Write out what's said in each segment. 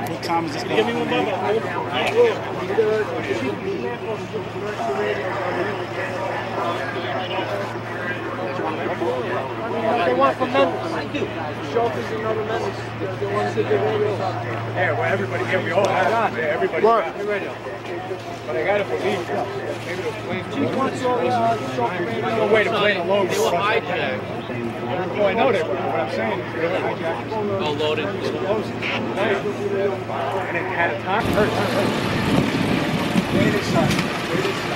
What time is this? Give me one They want from Memphis. Thank you. Chauffeurs and other Memphis. They want to get their radios out. Yeah, well, everybody, yeah, we all have it. Yeah, everybody got it. But I gotta believe that. Maybe those planes. Chief wants all chauffeur radios. There's no way to plane alone. They were hijacked. Well, I know they were. What I'm saying is they were hijacked. Oh, loaded. And it had a time. Hurt. Wait this side. Wait this side.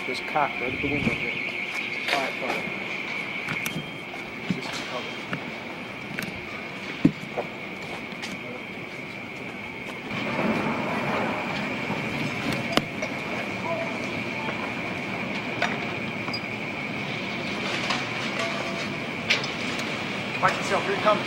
There's a cop right at the window there. Fire. This is covered. Watch yourself, here he comes.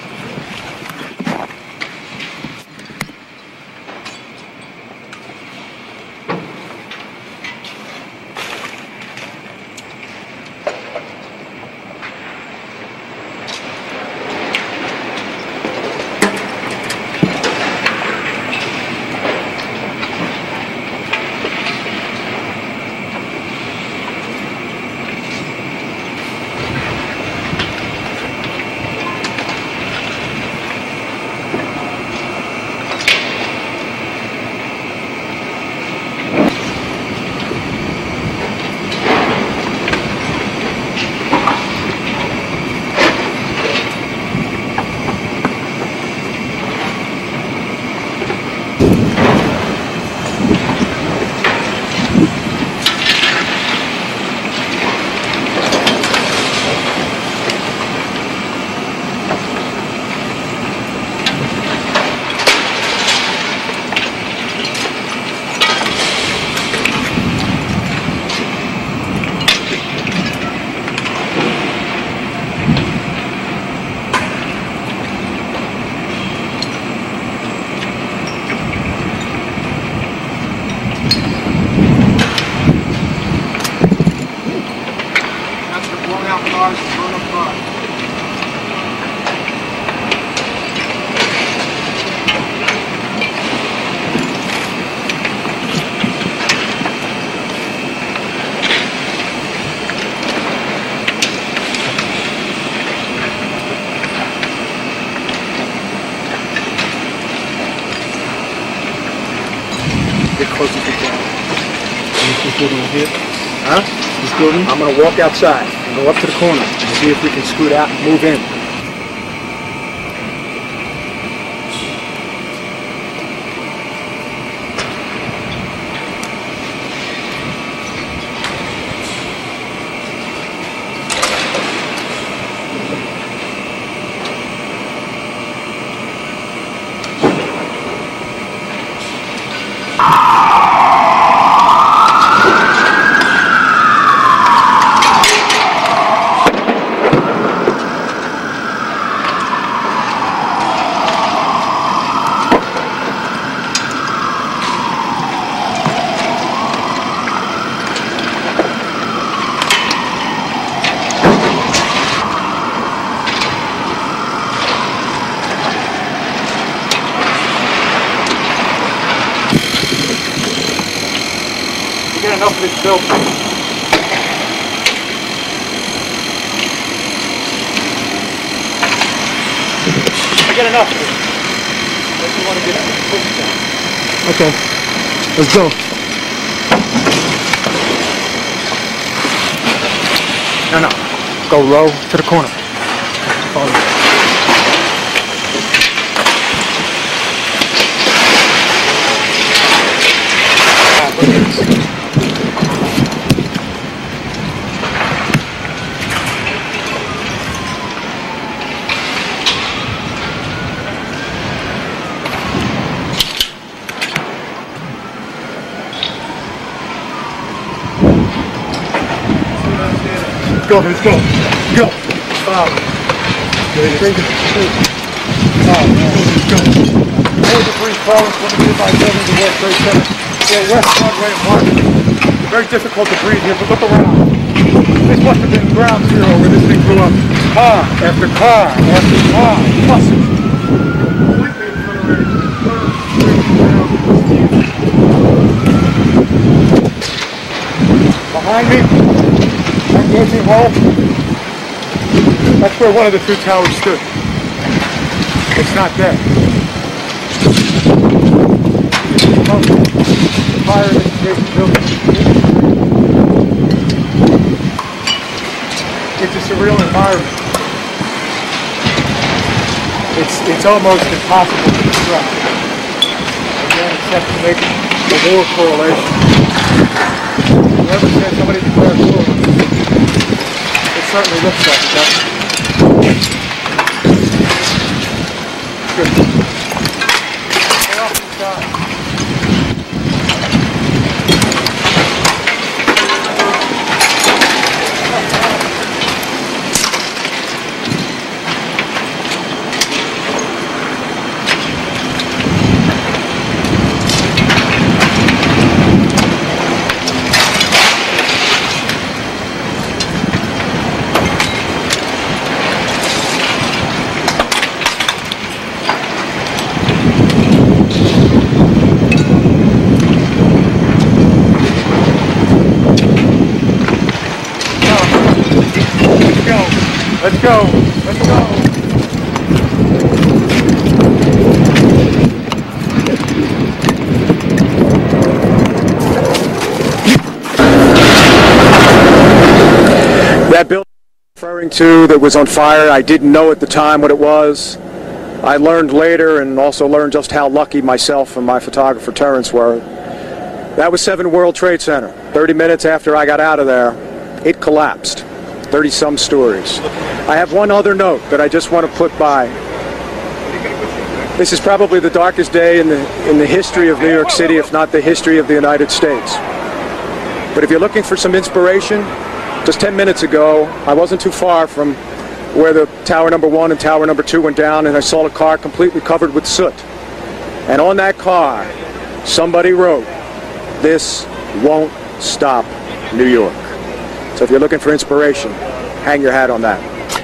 Get closer to the ground. This building over here? Huh? This building? I'm gonna walk outside and go up to the corner and see if we can scoot out and move in. Get enough of this building. I get enough of it. I just want to get pushed down. Okay. Let's go. No. Go low to the corner. Follow me. go, let's go. Go. More debris falling from the nearby buildings of World Trade Center. Yeah, West Broadway and Market. Very difficult to breathe here, but look around. This must have been ground zero where this thing blew up. Car after car after car. Buses. Completely obliterated. Behind me, that gaping hole, that's where one of the two towers stood. It's not there. The fire in the adjacent building. It's a surreal environment. It's almost impossible to describe. Again, except to make a war correlation. Whoever said somebody declared war, it certainly looks like it, doesn't it? Good. Stay off the side. Let's go. Let's go. That building referring to that was on fire, I didn't know at the time what it was. I learned later, and also learned just how lucky myself and my photographer Terrence were. That was 7 World Trade Center. 30 minutes after I got out of there, it collapsed. 30-some stories. I have one other note that I just want to put by. This is probably the darkest day in the history of New York City, if not the history of the United States. But if you're looking for some inspiration, just 10 minutes ago, I wasn't too far from where the Tower number 1 and Tower number 2 went down, and I saw a car completely covered with soot. And on that car, somebody wrote, "This won't stop New York." So if you're looking for inspiration, hang your hat on that.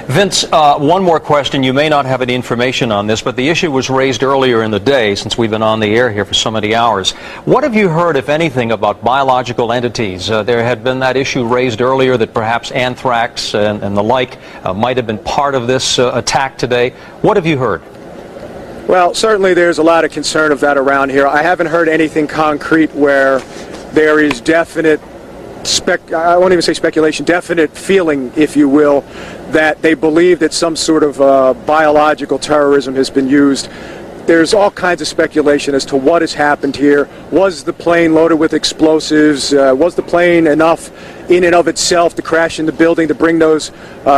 Vince, one more question. You may not have any information on this, but the issue was raised earlier in the day since we've been on the air here for so many hours. What have you heard, if anything, about biological entities? There had been that issue raised earlier that perhaps anthrax and the like might have been part of this attack today. What have you heard? Well, certainly there's a lot of concern of that around here. I haven't heard anything concrete where there is definite I won't even say speculation, definite feeling, if you will, that they believe that some sort of biological terrorism has been used. There's all kinds of speculation as to what has happened here. Was the plane loaded with explosives? Was the plane enough in and of itself to crash in the building to bring those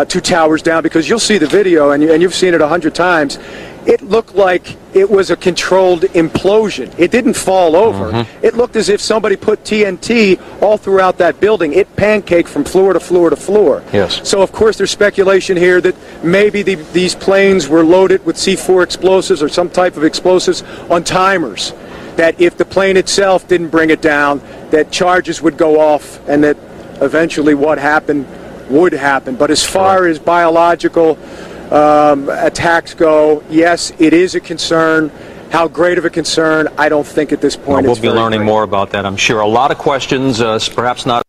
2 towers down? Because you'll see the video, and you've seen it 100 times. It looked like it was a controlled implosion. It didn't fall over. It looked as if somebody put TNT all throughout that building. It pancaked from floor to floor to floor. Yes. So, of course, there's speculation here that maybe these planes were loaded with C4 explosives or some type of explosives on timers. That if the plane itself didn't bring it down, that charges would go off and that eventually what happened would happen. But as far as biological attacks go, yes, it is a concern. How great of a concern, I don't think at this point. We'll be learning more about that, I'm sure. A lot of questions, perhaps not